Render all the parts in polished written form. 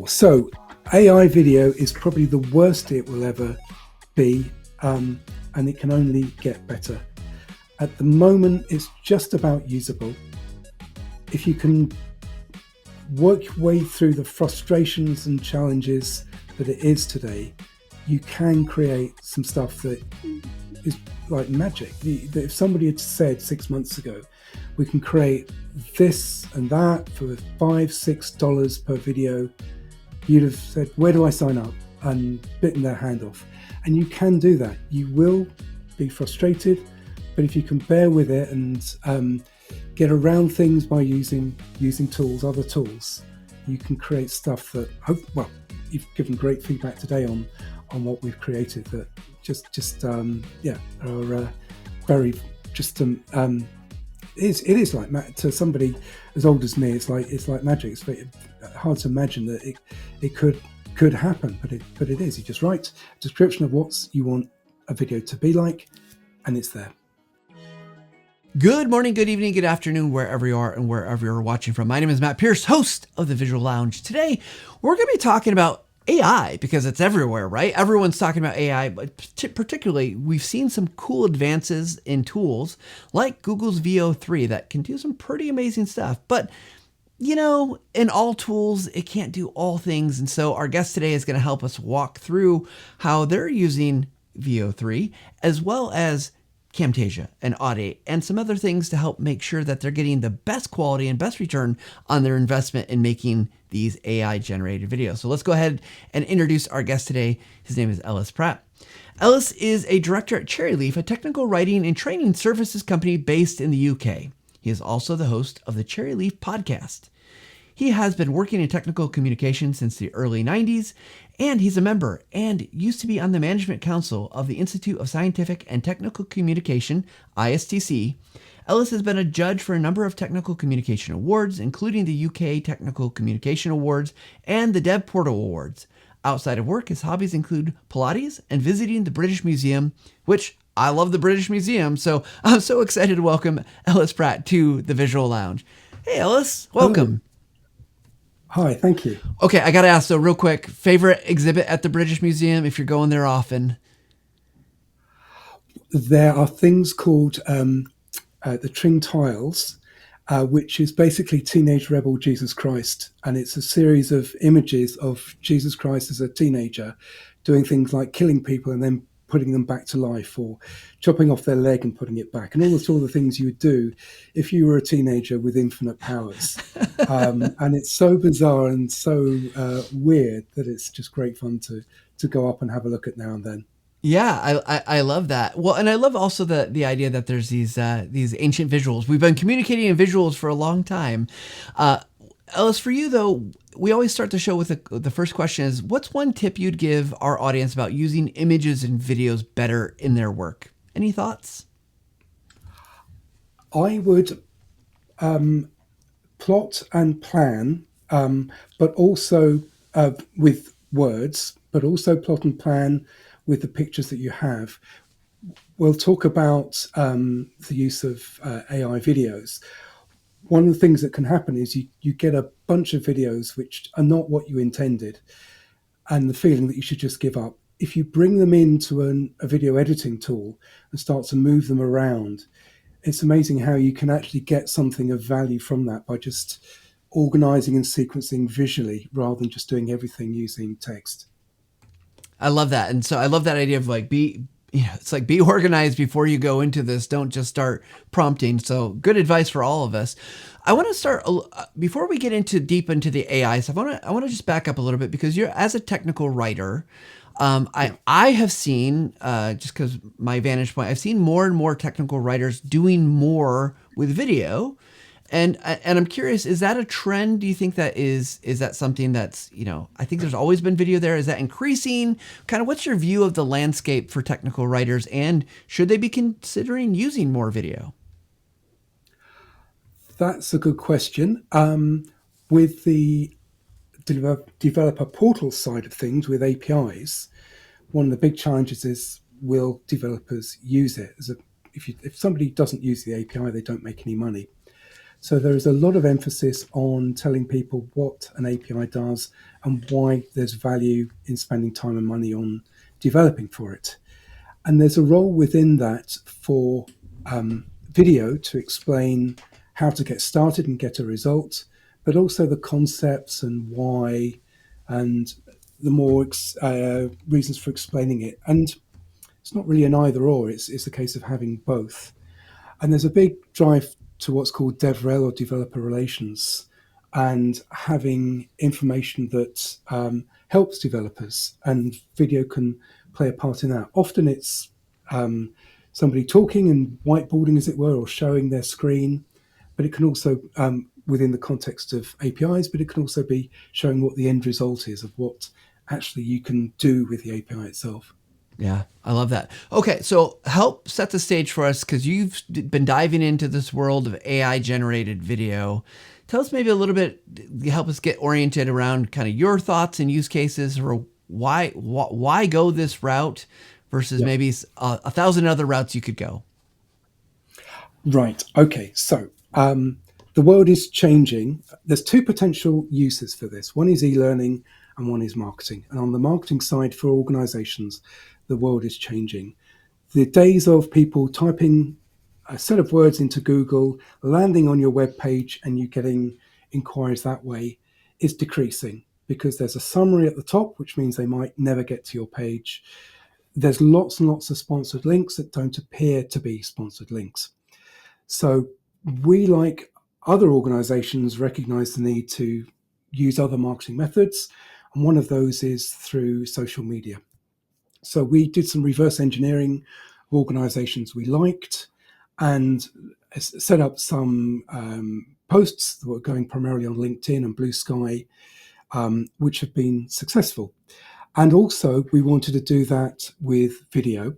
So AI video is probably the worst it will ever be, and it can only get better. At the moment, it's just about usable. If you can work your way through the frustrations and challenges that it is today, you can create some stuff that is like magic. If somebody had said 6 months ago, we can create this and that for $5-6 per video, you'd have said, where do I sign up? And bitten their hand off. And you can do that. You will be frustrated, but if you can bear with it and get around things by using tools, other tools, you can create stuff that, you've given great feedback today on what we've created that are very it is like to somebody as old as me. It's like magic. It's very hard to imagine that it could happen, but it is. You just write a description of what you want a video to be like, and it's there. Good morning, good evening, good afternoon, wherever you are and wherever you're watching from. My name is Matt Pierce, host of the Visual Lounge. Today, we're going to be talking about AI because it's everywhere, right? Everyone's talking about AI, but particularly we've seen some cool advances in tools like Google's VO3 that can do some pretty amazing stuff. But in all tools, it can't do all things. And so our guest today is going to help us walk through how they're using VO3 as well as Camtasia and Audiate and some other things to help make sure that they're getting the best quality and best return on their investment in making these AI generated videos. So let's go ahead and introduce our guest today. His name is Ellis Pratt. Ellis is a director at Cherryleaf, a technical writing and training services company based in the UK. He is also the host of the Cherryleaf Podcast. He has been working in technical communication since the early 90s, and he's a member and used to be on the management council of the Institute of Scientific and Technical Communication, ISTC. Ellis has been a judge for a number of technical communication awards, including the UK Technical Communication Awards and the Dev Portal Awards. Outside of work, his hobbies include Pilates and visiting the British Museum, which I love the British Museum, so I'm so excited to welcome Ellis Pratt to the Visual Lounge. Hey, Ellis, welcome. Hello. Hi, thank you. Okay, I got to ask, though, real quick, favorite exhibit at the British Museum if you're going there often? There are things called the Tring Tiles, which is basically Teenage Rebel Jesus Christ. And it's a series of images of Jesus Christ as a teenager doing things like killing people and then putting them back to life, or chopping off their leg and putting it back, and all the things you would do if you were a teenager with infinite powers. And it's so bizarre and so weird that it's just great fun to go up and have a look at now and then. Yeah, I love that. Well, and I love also the idea that there's these ancient visuals. We've been communicating in visuals for a long time. Ellis, for you though, we always start the show with the first question is, what's one tip you'd give our audience about using images and videos better in their work? Any thoughts? I would plot and plan, but also with words, but also plot and plan with the pictures that you have. We'll talk about the use of AI videos. One of the things that can happen is you get a bunch of videos which are not what you intended, and the feeling that you should just give up. If you bring them into a video editing tool and start to move them around, it's amazing how you can actually get something of value from that by just organizing and sequencing visually rather than just doing everything using text. I love that. And so I love that idea of it's like be organized before you go into this. Don't just start prompting. So good advice for all of us. I want to start before we get deep into the AI stuff. I want to just back up a little bit because you're as a technical writer. I have seen just because my vantage point, I've seen more and more technical writers doing more with video. And I'm curious, is that a trend? Do you think that is that something that's, I think there's always been video there. Is that increasing? Kind of what's your view of the landscape for technical writers, and should they be considering using more video? That's a good question. With the developer portal side of things with APIs, one of the big challenges is, will developers use it? If somebody doesn't use the API, they don't make any money. So there is a lot of emphasis on telling people what an API does and why there's value in spending time and money on developing for it. And there's a role within that for video to explain how to get started and get a result, but also the concepts and why, and the more reasons for explaining it. And it's not really an either or, it's a case of having both. And there's a big drive to what's called DevRel, or developer relations, and having information that helps developers, and video can play a part in that. Often it's somebody talking and whiteboarding, as it were, or showing their screen, but it can also, within the context of APIs, but it can also be showing what the end result is of what actually you can do with the API itself. Yeah, I love that. Okay, so help set the stage for us, because you've been diving into this world of AI generated video. Tell us maybe a little bit, help us get oriented around kind of your thoughts and use cases, or why go this route versus maybe 1,000 other routes you could go. Right. Okay. So the world is changing. There's two potential uses for this. One is e-learning and one is marketing. And on the marketing side for organizations, the world is changing. The days of people typing a set of words into Google, landing on your web page, and you getting inquiries that way is decreasing, because there's a summary at the top, which means they might never get to your page. There's lots and lots of sponsored links that don't appear to be sponsored links. So we, like other organizations, recognize the need to use other marketing methods. And one of those is through social media. So we did some reverse engineering of organizations we liked and set up some posts that were going primarily on LinkedIn and Blue Sky, which have been successful. And also we wanted to do that with video,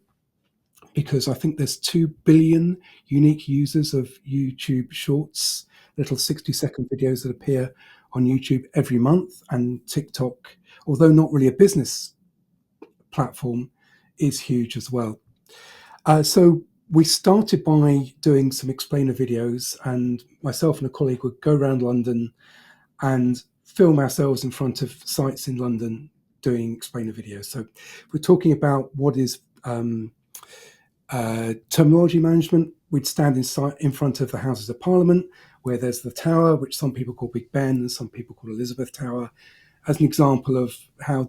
because I think there's 2 billion unique users of YouTube Shorts, little 60-second videos that appear on YouTube every month. And TikTok, although not really a business platform, is huge as well. So we started by doing some explainer videos, and myself and a colleague would go around London and film ourselves in front of sites in London doing explainer videos. So we're talking about what is terminology management. We'd stand in front of the Houses of Parliament, where there's the Tower, which some people call Big Ben and some people call Elizabeth Tower, as an example of how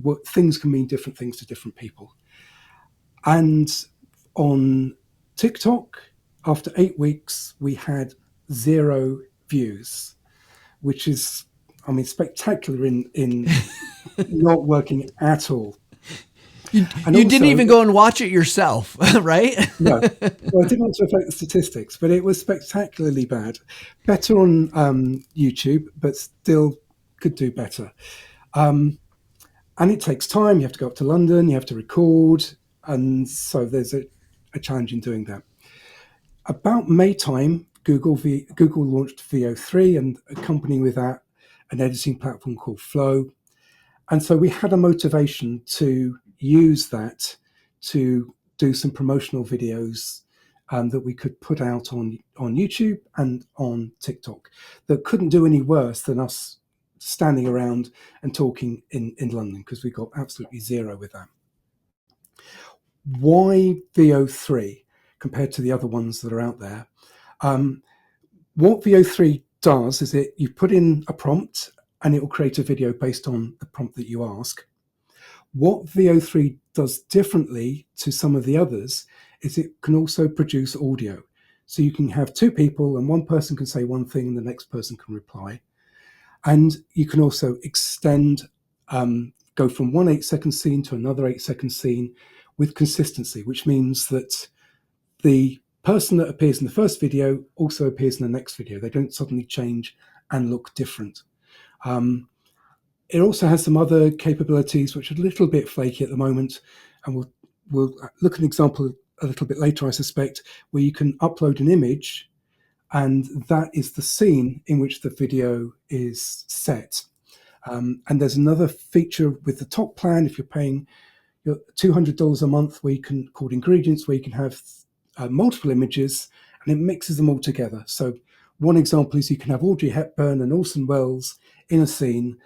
what things can mean different things to different people. And on TikTok, after 8 weeks, we had 0 views, which is, I mean, spectacular in not working at all. You didn't even go and watch it yourself, right? No. Well, I didn't want to affect the statistics, but it was spectacularly bad. Better on YouTube, but still could do better. And it takes time. You have to go up to London, you have to record. And so there's a challenge in doing that. About May time, Google launched VO3, and accompanying with that, an editing platform called Flow. And so we had a motivation to use that to do some promotional videos that we could put out on YouTube and on TikTok that couldn't do any worse than us standing around and talking in London, because we got absolutely 0 with that. Why VO3 compared to the other ones that are out there? What VO3 does is you put in a prompt and it will create a video based on the prompt that you ask. What VO3 does differently to some of the others is it can also produce audio. So you can have 2 people and one person can say one thing and the next person can reply. And you can also extend, go from one 8-second scene to another 8-second scene with consistency, which means that the person that appears in the first video also appears in the next video. They don't suddenly change and look different. It also has some other capabilities which are a little bit flaky at the moment, and we'll look at an example a little bit later, I suspect, where you can upload an image and that is the scene in which the video is set. And there's another feature with the top plan, if you're paying $200 a month, where you can, called ingredients, where you can have multiple images and it mixes them all together. So one example is you can have Audrey Hepburn and Orson Welles in a scene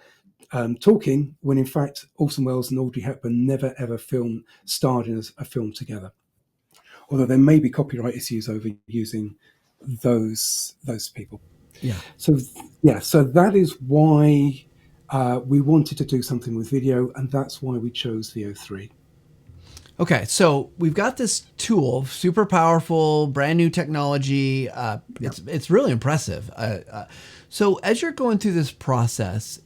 talking, when in fact Orson Welles and Audrey Hepburn never ever starred in a film together. Although there may be copyright issues over using those people. Yeah. So that is why we wanted to do something with video, and that's why we chose VO3. Okay, so we've got this tool, super powerful, brand new technology. It's really impressive. So as you're going through this process,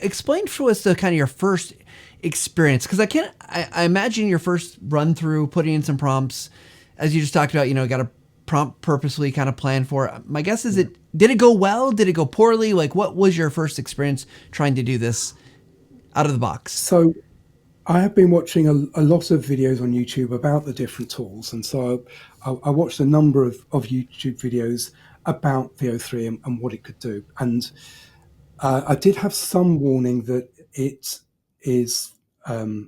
explain for us the kind of your first experience, because I imagine your first run through putting in some prompts, as you just talked about. Got a prompt purposely kind of planned for. My guess is did it go well? Did it go poorly? Like, what was your first experience trying to do this out of the box? So I have been watching a lot of videos on YouTube about the different tools. And so I watched a number of YouTube videos about VO3 and what it could do. And I did have some warning that it is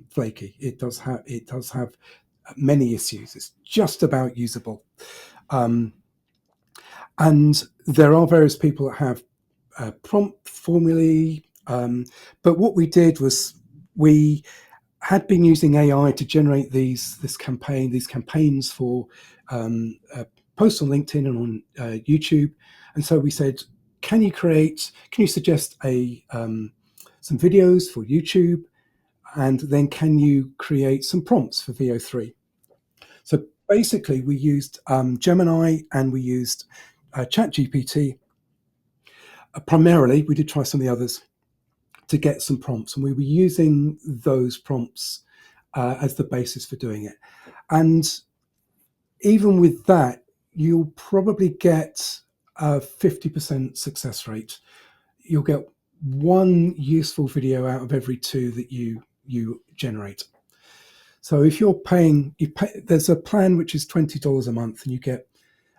flaky. It does have many issues. It's just about usable. And there are various people that have prompt formulae. But what we did was we had been using AI to generate these campaigns for posts on LinkedIn and on YouTube. And so we said, can you suggest some videos for YouTube? And then can you create some prompts for VO3? So basically we used Gemini and we used ChatGPT. Primarily, we did try some of the others to get some prompts, and we were using those prompts as the basis for doing it. And even with that, you'll probably get a 50% success rate. You'll get one useful video out of every two that you generate. So if you're there's a plan which is $20 a month, and you get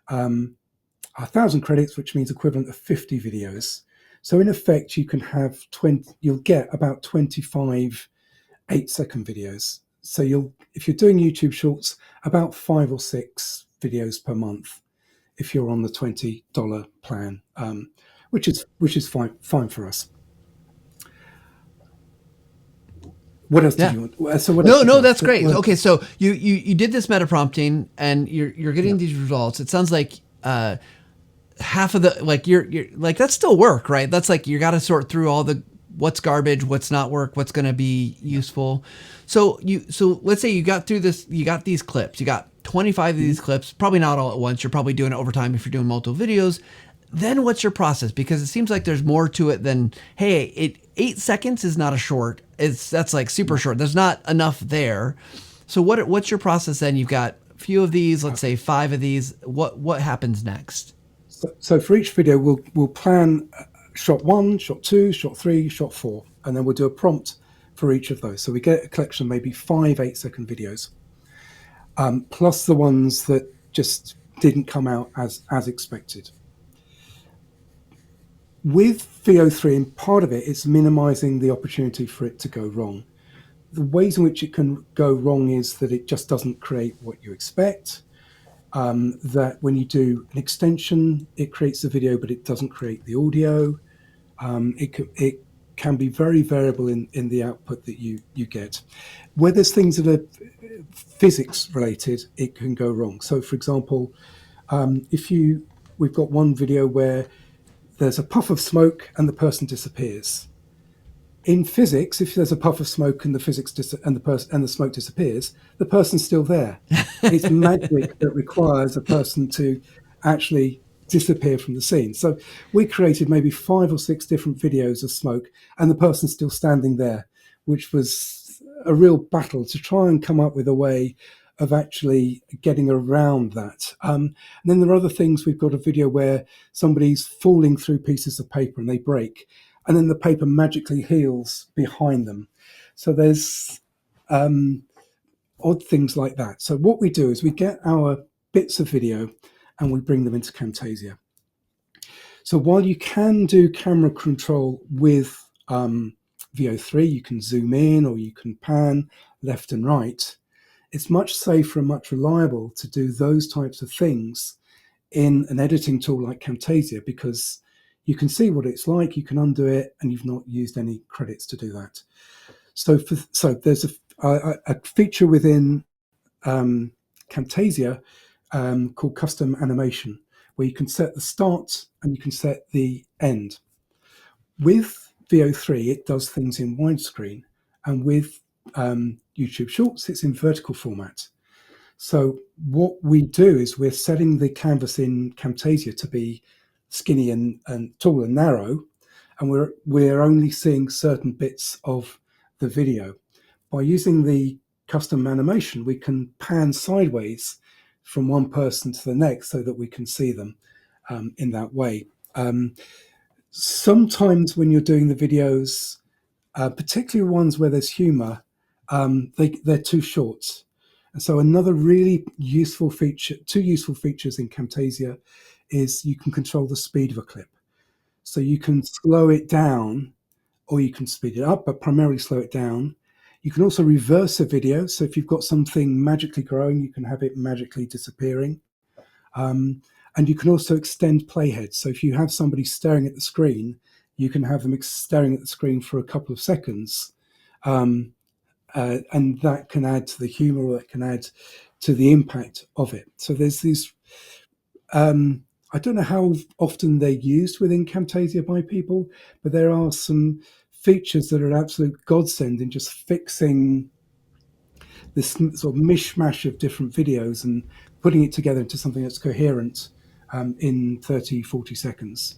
1,000 credits, which means equivalent of 50 videos. So in effect, you can have you'll get about 25 8-second videos. So if you're doing YouTube Shorts, about 5 or 6 videos per month, if you're on the $20 plan, which is fine for us. What else did you want? So that's great. Okay, so you did this meta prompting, and you're getting these results. It sounds like half of the you're like, that's still work, right? That's like you got to sort through all the what's garbage, what's not work, what's going to be useful. So let's say you got through this, you got these clips, you got 25 of these clips, probably not all at once. You're probably doing it over time if you're doing multiple videos. Then what's your process? Because it seems like there's more to it than, hey, 8 seconds is not a short. That's like super short. There's not enough there. So what's your process then? You've got a few of these, let's say 5 of these. What happens next? So for each video, we'll plan shot 1, shot 2, shot 3, shot 4, and then we'll do a prompt for each of those. So we get a collection of maybe 5 8-second videos, plus the ones that just didn't come out as expected. With VO3, and part of it is minimizing the opportunity for it to go wrong. The ways in which it can go wrong is that it just doesn't create what you expect. That when you do an extension, it creates the video, but it doesn't create the audio. It can be very variable in the output that you get. Where there's things that are physics related, it can go wrong. So, for example, we've got one video where there's a puff of smoke and the person disappears. In physics, if there's a puff of smoke and the smoke disappears, the person's still there. It's magic that requires a person to actually disappear from the scene. So we created maybe 5 or 6 different videos of smoke and the person's still standing there, which was a real battle to try and come up with a way of actually getting around that. And then there are other things. We've got a video where somebody's falling through pieces of paper and they break, and then the paper magically heals behind them. So there's odd things like that. So what we do is we get our bits of video and we bring them into Camtasia. So while you can do camera control with VO3, you can zoom in or you can pan left and right. It's much safer and much reliable to do those types of things in an editing tool like Camtasia, because you can see what it's like, you can undo it, and you've not used any credits to do that. So there's a feature within Camtasia called custom animation, where you can set the start and you can set the end. With VO3, it does things in widescreen, and with YouTube Shorts, it's in vertical format. So what we do is we're setting the canvas in Camtasia to be skinny and tall and narrow, and we're only seeing certain bits of the video. By using the custom animation, we can pan sideways from one person to the next so that we can see them in that way. Sometimes when you're doing the videos, particularly ones where there's humor, they're too short. And so another really useful feature, two useful features in Camtasia, is you can control the speed of a clip. So you can slow it down or you can speed it up, but primarily slow it down. You can also reverse a video. So if you've got something magically growing, you can have it magically disappearing. And you can also extend playheads. So if you have somebody staring at the screen, you can have them staring at the screen for a couple of seconds. And that can add to the humor, or it can add to the impact of it. So there's these, I don't know how often they're used within Camtasia by people, but there are some features that are an absolute godsend in just fixing this sort of mishmash of different videos and putting it together into something that's coherent in 30, 40 seconds.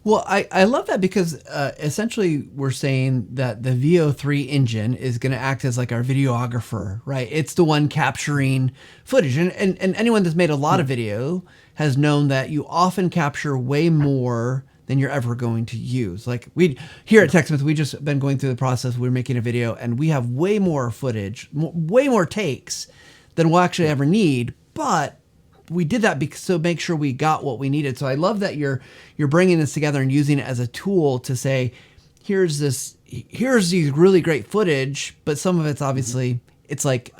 Well, I love that because essentially we're saying that the VO3 engine is going to act as like our videographer, right? It's the one capturing footage. And anyone that's made a lot of video has known that you often capture way more than you're ever going to use. Like we here at TechSmith, we just been going through the process. We're making a video and we have way more footage, way more takes than we'll actually ever need. But we did that so make sure we got what we needed. So I love that you're bringing this together and using it as a tool to say, here's these really great footage, but some of it's obviously it's like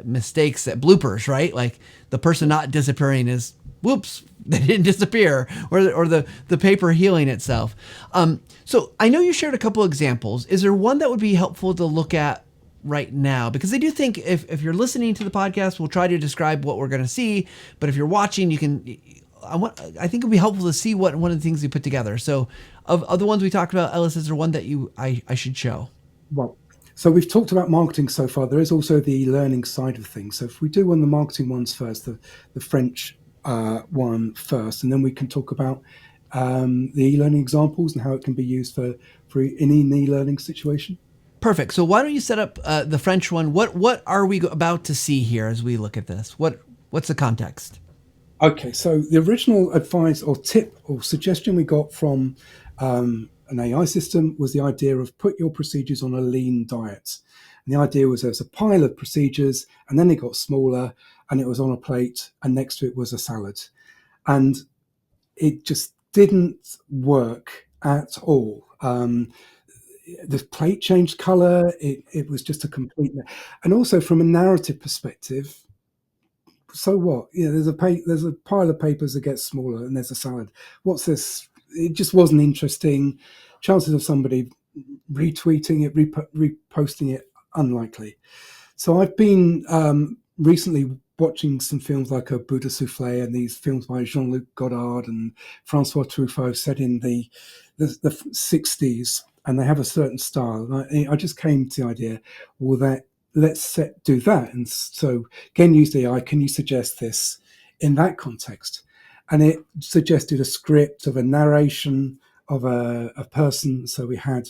mistakes at bloopers, right? Like the person not disappearing is whoops, they didn't disappear, or the paper healing itself. So I know you shared a couple examples. Is there one that would be helpful to look at right now? Because I do think if you're listening to the podcast, we'll try to describe what we're going to see. But if you're watching, you can. I think it'd be helpful to see what one of the things we put together. So, of the ones we talked about, Ellis, is there one that I should show? Well, so we've talked about marketing so far. There is also the learning side of things. So if we do one of the marketing ones first, the French one first, and then we can talk about the e-learning examples and how it can be used for in an e-learning situation. Perfect. So why don't you set up the French one? What are we about to see here as we look at this? What's the context? Okay, so the original advice or tip or suggestion we got from an AI system was the idea of put your procedures on a lean diet. And the idea was there's a pile of procedures and then it got smaller and it was on a plate and next to it was a salad. And it just didn't work at all. The plate changed color. It was just a complete, and also from a narrative perspective, so what? There's a pile of papers that gets smaller, and there's a salad. What's this? It just wasn't interesting. Chances of somebody retweeting it, reposting it, unlikely. So I've been recently watching some films like A Buddha Soufflé and these films by Jean-Luc Godard and Francois Truffaut set in the 60s, and they have a certain style. And I just came to the idea, well, let's do that. And so again, use AI. Can you suggest this in that context? And it suggested a script of a narration of a person. So we had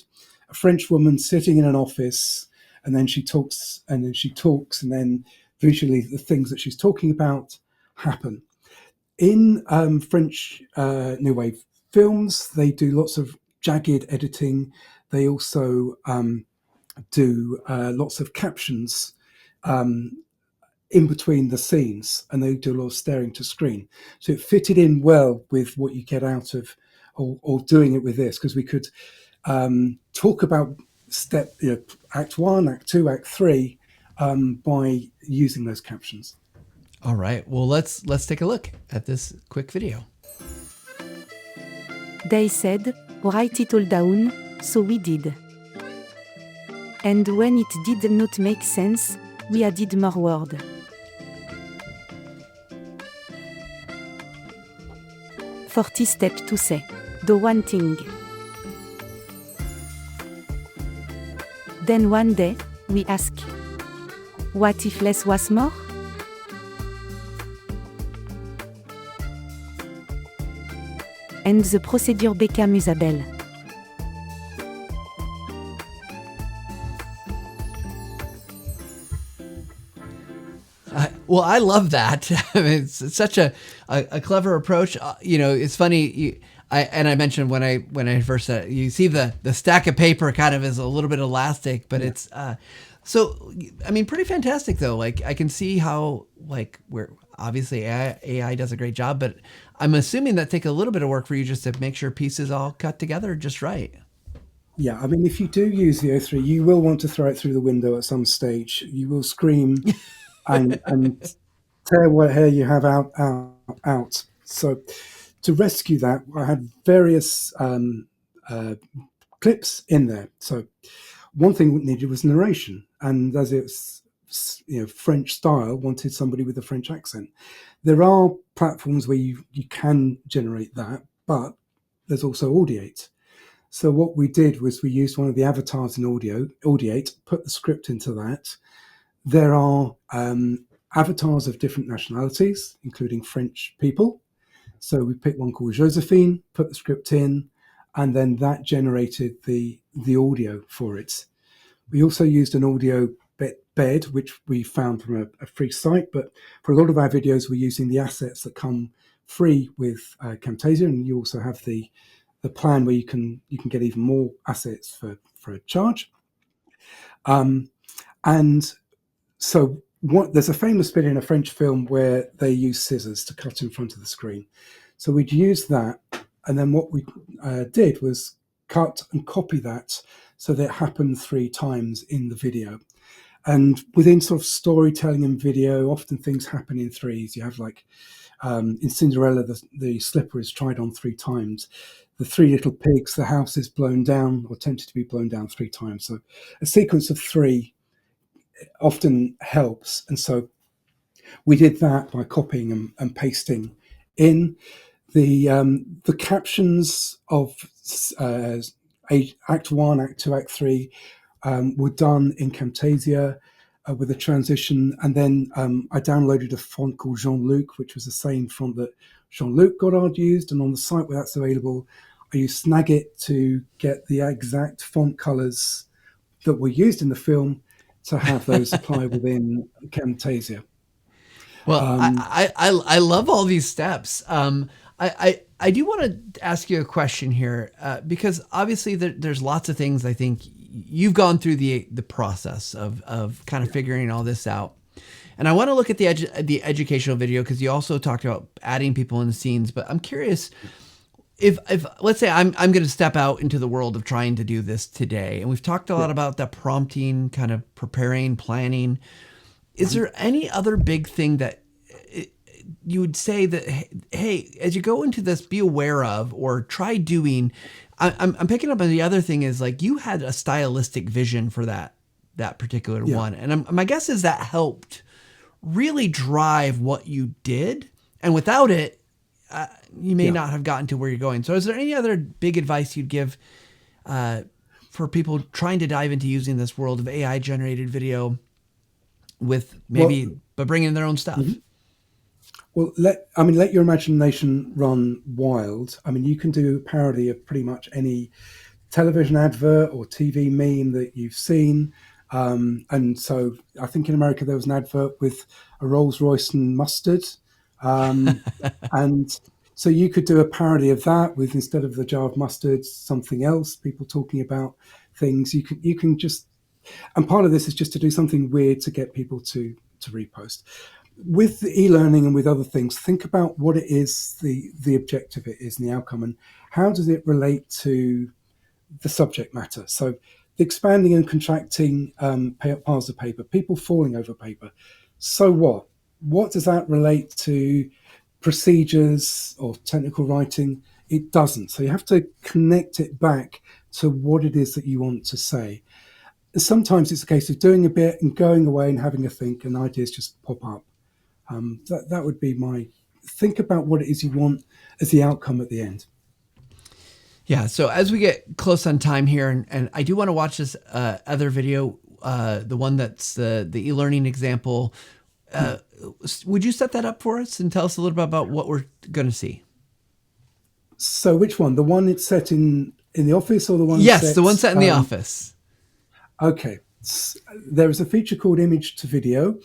a French woman sitting in an office, and then she talks, and then visually the things that she's talking about happen. In French New Wave films, they do lots of jagged editing. They also do lots of captions in between the scenes, and they do a lot of staring to screen. So it fitted in well with what you get out of or doing it with this, because we could talk about Act 1, Act 2, Act 3 by using those captions. All right. Well, let's take a look at this quick video. They said, write it all down, so we did. And when it did not make sense, we added more word. Forty step to say, the one thing. Then one day, we ask, what if less was more? And the procedure became usable. Well, I love that. I mean, it's such a clever approach. It's funny. I mentioned when I first said it, you see the stack of paper kind of is a little bit elastic, but it's so. I mean, pretty fantastic though. Like I can see how we're obviously AI does a great job, but I'm assuming that take a little bit of work for you just to make sure pieces all cut together just right. Yeah, I mean, if you do use the O3, you will want to throw it through the window at some stage. You will scream and tear what hair you have out. So to rescue that, I had various clips in there. So one thing we needed was narration, and as it's French style, wanted somebody with a French accent. There are platforms where you can generate that, but there's also Audiate. So what we did was we used one of the avatars in Audiate, put the script into that. There are avatars of different nationalities, including French people. So we picked one called Josephine, put the script in, and then that generated the audio for it. We also used an audio bed, which we found from a free site, but for a lot of our videos, we're using the assets that come free with Camtasia, and you also have the plan where you can get even more assets for a charge. And so there's a famous bit in a French film where they use scissors to cut in front of the screen. So we'd use that, and then what we did was cut and copy that so that it happened 3 times in the video. And within sort of storytelling and video, often things happen in threes. You have in Cinderella, the slipper is tried on 3 times. The 3 little pigs, the house is blown down or attempted to be blown down 3 times. So a sequence of 3 often helps. And so we did that by copying and pasting in. The captions of Act 1, Act 2, Act 3 were done in Camtasia with a transition. And then I downloaded a font called Jean-Luc, which was the same font that Jean-Luc Godard used. And on the site where that's available, I used Snagit to get the exact font colors that were used in the film to have those apply within Camtasia. Well, I love all these steps. I do want to ask you a question here because obviously there's lots of things I think you've gone through the process of kind of figuring all this out. And I want to look at the educational video because you also talked about adding people in the scenes. But I'm curious if let's say I'm going to step out into the world of trying to do this today, and we've talked a lot about the prompting, kind of preparing, planning. Is there any other big thing that you would say that, hey, as you go into this, be aware of or try doing? I'm picking up on the other thing is you had a stylistic vision for that particular one. And my guess is that helped really drive what you did. And without it, you may not have gotten to where you're going. So is there any other big advice you'd give for people trying to dive into using this world of AI generated video with but bringing in their own stuff? Mm-hmm. Well, let your imagination run wild. I mean, you can do a parody of pretty much any television advert or TV meme that you've seen. And so I think in America there was an advert with a Rolls Royce and mustard. And so you could do a parody of that with, instead of the jar of mustard, something else, people talking about things. You can just, and part of this is just to do something weird to get people to repost. With the e-learning and with other things, think about what it is, the objective it is and the outcome, and how does it relate to the subject matter. So the expanding and contracting piles of paper, people falling over paper. So what? what does that relate to procedures or technical writing? It doesn't. So you have to connect it back to what it is that you want to say. And sometimes it's a case of doing a bit and going away and having a think, and ideas just pop up. That would be my think about what it is you want as the outcome at the end. Yeah. So as we get close on time here, and I do want to watch this other video, the one that's the e-learning example. Would you set that up for us and tell us a little bit about what we're going to see? So which one? The one it's set in the office, or the one? Yes, the one set in the office. Okay. There is a feature called image to video.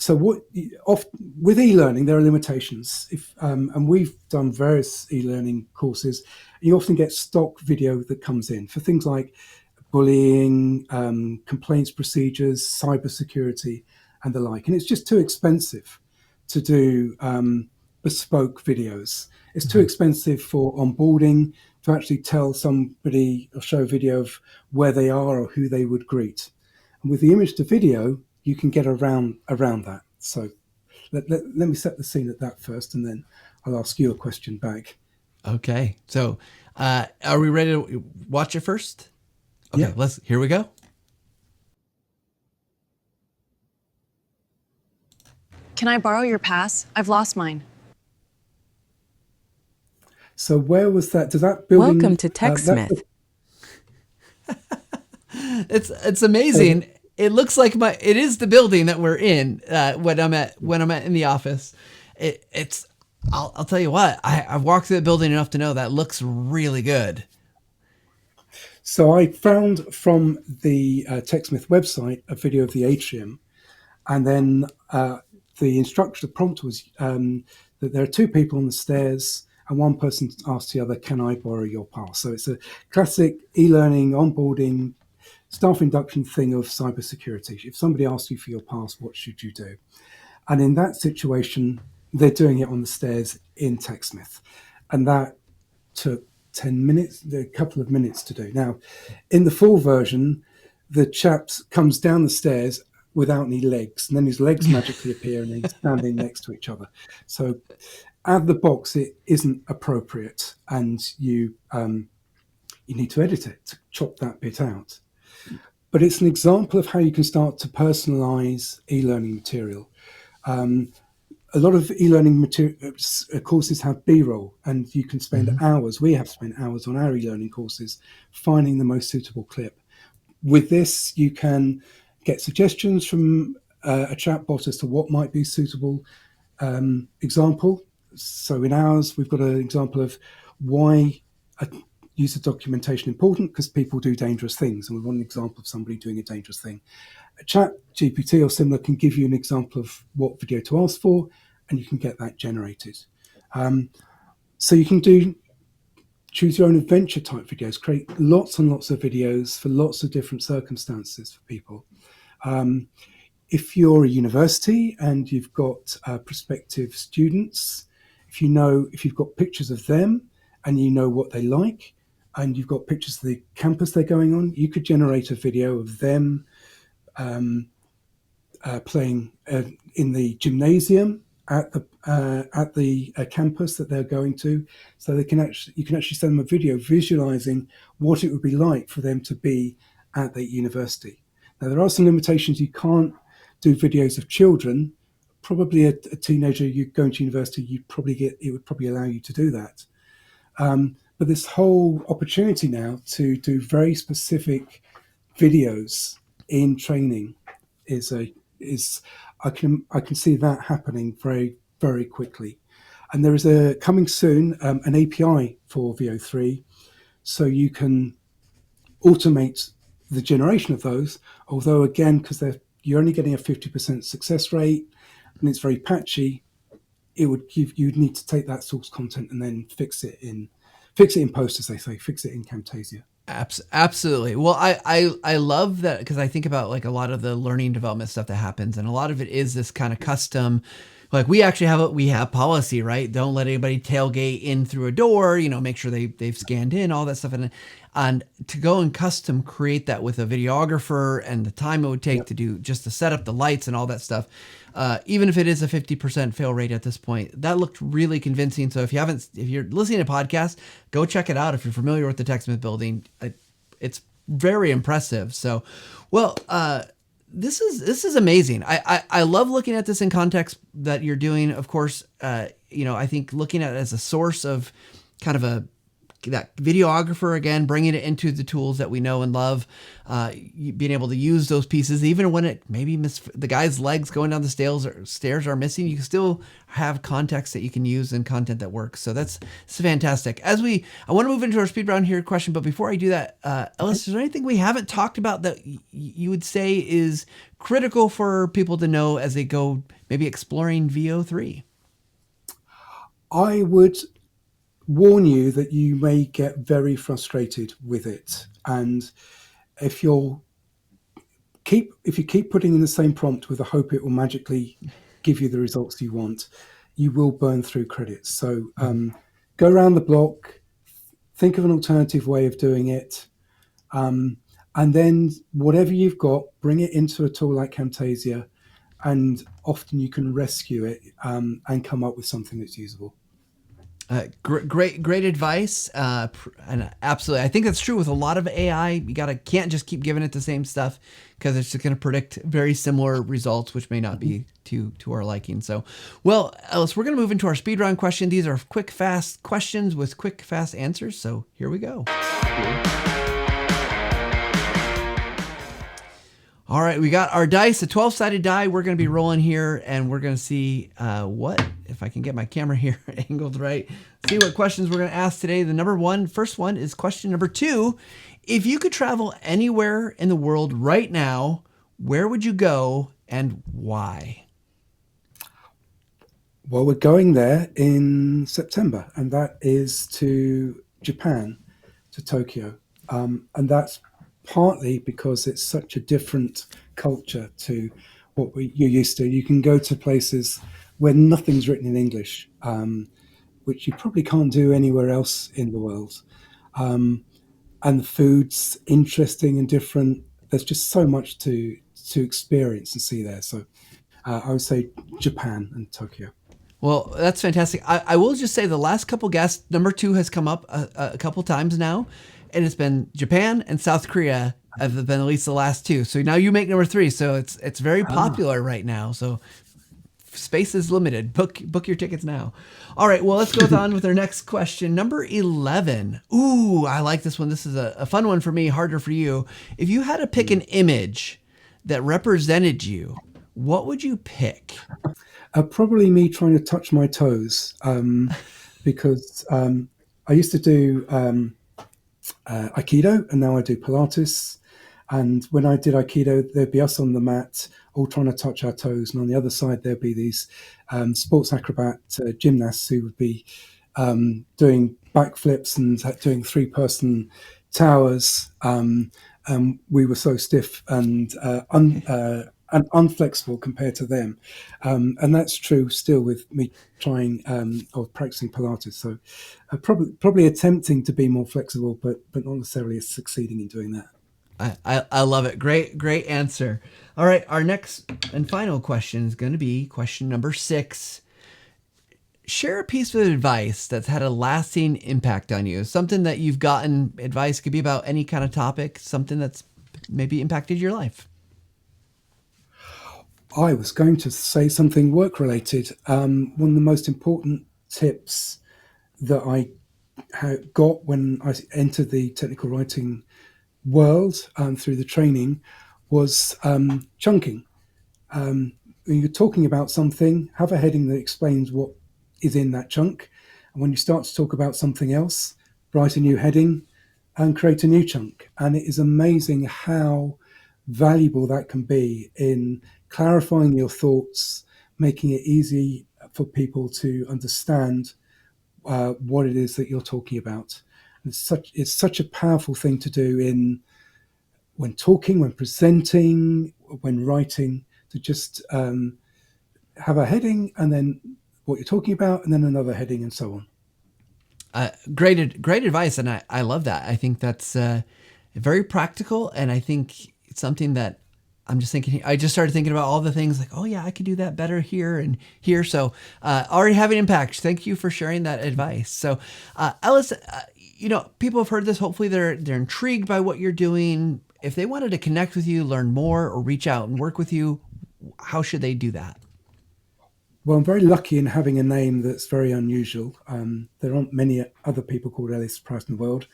So with e-learning, there are limitations. And we've done various e-learning courses. You often get stock video that comes in for things like bullying, complaints procedures, cybersecurity, and the like. And it's just too expensive to do bespoke videos. It's too expensive for onboarding, to actually tell somebody or show a video of where they are or who they would greet. And with the image to video, you can get around that. So let me set the scene at that first, and then I'll ask you a question back. Okay. So are we ready to watch it first? Okay, Yeah. Here we go. Can I borrow your pass? I've lost mine. So where was that? Does that building? Welcome to TechSmith. It's amazing. It looks like it is the building that we're in when I'm at in the office. I'll tell you what, I've walked through the building enough to know that looks really good. So I found from the TechSmith website a video of the atrium, and then the prompt was that there are two people on the stairs, and one person asked the other, "Can I borrow your pass?" So it's a classic e-learning, onboarding, staff induction thing of cybersecurity. If somebody asks you for your pass, what should you do? And in that situation, they're doing it on the stairs in TechSmith, and that took 10 minutes, a couple of minutes to do. Now, in the full version, the chap comes down the stairs without any legs, and then his legs magically appear and he's standing next to each other. So out of the box, it isn't appropriate, and you need to edit it to chop that bit out. But it's an example of how you can start to personalize e-learning material. A lot of e-learning courses have B-roll, and you can spend hours. We have spent hours on our e-learning courses finding the most suitable clip. With this, you can get suggestions from a chatbot as to what might be suitable example. So in ours, we've got an example of why user documentation important, because people do dangerous things, and we want an example of somebody doing a dangerous thing. A chat GPT or similar can give you an example of what video to ask for, and you can get that generated. So you can choose your own adventure type videos, create lots and lots of videos for lots of different circumstances for people. If you're a university and you've got prospective students, if you've got pictures of them and you know what they like, and you've got pictures of the campus they're going on, you could generate a video of them playing in the gymnasium at the campus that they're going to. So you can actually send them a video visualizing what it would be like for them to be at the university. Now, there are some limitations. You can't do videos of children. Probably a teenager, you going to university, it would probably allow you to do that. But this whole opportunity now to do very specific videos in training I can see that happening very, very quickly. And there is coming soon an API for VO3, so you can automate the generation of those. Although again, because you're only getting a 50% success rate and it's very patchy, you'd need to take that source content and then fix it in post, as they say, fix it in Camtasia. Absolutely. Well, I love that, because I think about like a lot of the learning development stuff that happens, and a lot of it is this kind of custom Like we actually have policy, right? Don't let anybody tailgate in through a door, make sure they've scanned in, all that stuff. And to go and custom create that with a videographer and the time it would take to do just to set up the lights and all that stuff, even if it is a 50% fail rate at this point, that looked really convincing. So if you're listening to podcasts, go check it out. If you're familiar with the TechSmith building, it's very impressive. So, this is amazing. I love looking at this in context that you're doing. Of course, I think looking at it as a source of kind of that videographer, again, bringing it into the tools that we know and love, being able to use those pieces, even when it maybe the guy's legs going down the stairs are missing, you can still have context that you can use and content that works. So it's fantastic. I want to move into our speed round here question, but before I do that, Ellis, is there anything we haven't talked about that you would say is critical for people to know as they go maybe exploring VO3? I would warn you that you may get very frustrated with it, and if you keep putting in the same prompt with the hope it will magically give you the results you want, you will burn through credits. So go around the block, think of an alternative way of doing it, and then whatever you've got, bring it into a tool like Camtasia, and often you can rescue it and come up with something that's usable. Great advice. And absolutely, I think that's true with a lot of AI. You can't just keep giving it the same stuff because it's just going to predict very similar results, which may not be to our liking. So, Ellis, we're going to move into our speed round question. These are quick, fast questions with quick, fast answers. So here we go. All right, we got our dice, a 12-sided die. We're going to be rolling here, and we're going to see if I can get my camera here angled right, see what questions we're going to ask today. First one is question number 2. If you could travel anywhere in the world right now, where would you go and why? Well, we're going there in September, and that is to Japan, to Tokyo. And that's partly because it's such a different culture to what you're used to. You can go to places where nothing's written in English, which you probably can't do anywhere else in the world. And the food's interesting and different. There's just so much to experience and see there. So I would say Japan and Tokyo. Well, that's fantastic. I will just say the last couple guests, number 2 has come up a couple times now, and it's been Japan and South Korea have been at least the last 2. So now you make number 3. So it's very popular right now. So space is limited. Book your tickets now. All right. Well, let's go on with our next question. Number 11. Ooh, I like this one. This is a fun one for me, harder for you. If you had to pick an image that represented you, what would you pick? Probably me trying to touch my toes, because I used to do Aikido, and now I do Pilates. And when I did Aikido, there'd be us on the mat, all trying to touch our toes. And on the other side, there'd be these sports acrobat gymnasts who would be doing backflips and doing 3-person towers. And we were so stiff and unflexible compared to them. And that's true still with me trying or practicing Pilates. So probably attempting to be more flexible, but not necessarily succeeding in doing that. I love it. Great answer. All right. Our next and final question is going to be question number 6. Share a piece of advice that's had a lasting impact on you. Something that you've gotten advice, could be about any kind of topic, something that's maybe impacted your life. I was going to say something work-related. One of the most important tips that I got when I entered the technical writing world through the training was chunking. When you're talking about something, have a heading that explains what is in that chunk. And when you start to talk about something else, write a new heading and create a new chunk. And it is amazing how valuable that can be in clarifying your thoughts, making it easy for people to understand what it is that you're talking about. It's such a powerful thing to do when talking, when presenting, when writing, to just have a heading and then what you're talking about and then another heading and so on. Great advice. And I love that. I think that's very practical. And I think it's something that I'm just thinking, I just started thinking about all the things like, oh yeah, I could do that better here and here. So already having impact. Thank you for sharing that advice. So Ellis, people have heard this. Hopefully they're intrigued by what you're doing. If they wanted to connect with you, learn more, or reach out and work with you, how should they do that? Well, I'm very lucky in having a name that's very unusual. There aren't many other people called Ellis Pratt in the world.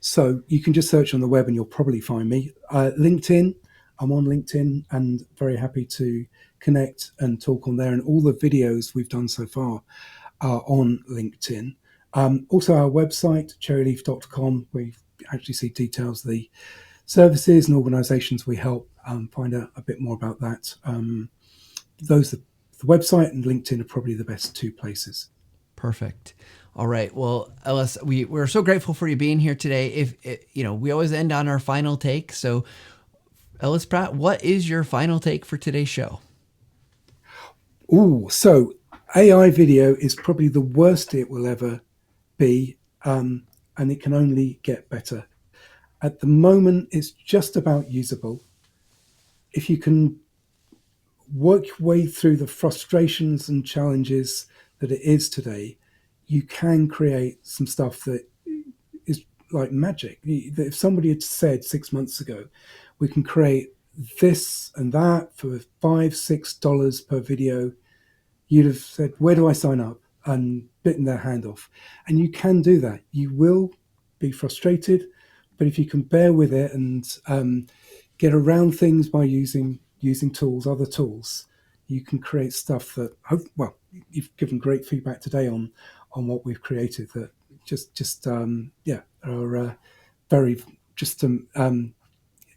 So you can just search on the web and you'll probably find me. LinkedIn, I'm on LinkedIn and very happy to connect and talk on there. And all the videos we've done so far are on LinkedIn. Also our website, cherryleaf.com, where you actually see details of the services and organizations we help. Find out a bit more about that. The website and LinkedIn are probably the best two places. Perfect. All right. Well, Ellis, we're so grateful for you being here today. We always end on our final take. So Ellis Pratt, what is your final take for today's show? So AI video is probably the worst it will ever be, and it can only get better. At the moment, it's just about usable. If you can work your way through the frustrations and challenges that it is today, you can create some stuff that is like magic. If somebody had said 6 months ago, we can create this and that for $5-6 per video, you'd have said, where do I sign up? And bitten their hand off. And you can do that. You will be frustrated, but if you can bear with it and get around things by using other tools, you can create stuff that, you've given great feedback today on what we've created that are very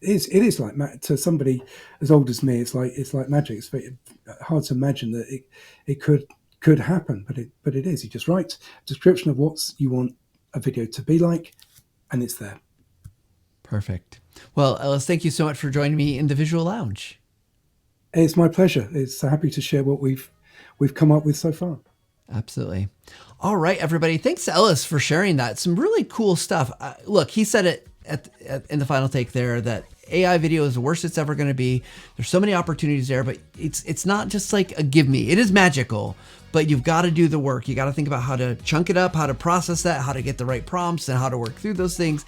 it is like to somebody as old as me. It's like magic. It's very hard to imagine that it could happen, but it is. You just write a description of what you want a video to be like, and it's there. Perfect. Well, Ellis, thank you so much for joining me in the Visual Lounge. It's my pleasure. It's so happy to share what we've come up with so far. Absolutely. All right, everybody. Thanks to Ellis for sharing that. Some really cool stuff. Look, he said it in the final take there that AI video is the worst it's ever going to be. There's so many opportunities there, but it's not just like a give me. It is magical, but you've got to do the work. You got to think about how to chunk it up, how to process that, how to get the right prompts, and how to work through those things.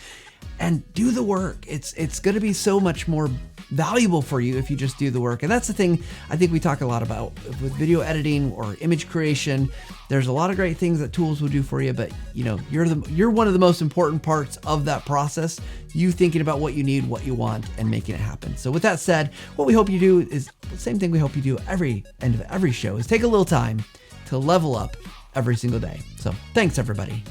And do the work. It's going to be so much more valuable for you if you just do the work. And that's the thing I think we talk a lot about with video editing or image creation. There's a lot of great things that tools will do for you, but you're one of the most important parts of that process. You thinking about what you need, what you want, and making it happen. So with that said, what we hope you do is the same thing we hope you do every end of every show is take a little time to level up every single day. So thanks, everybody.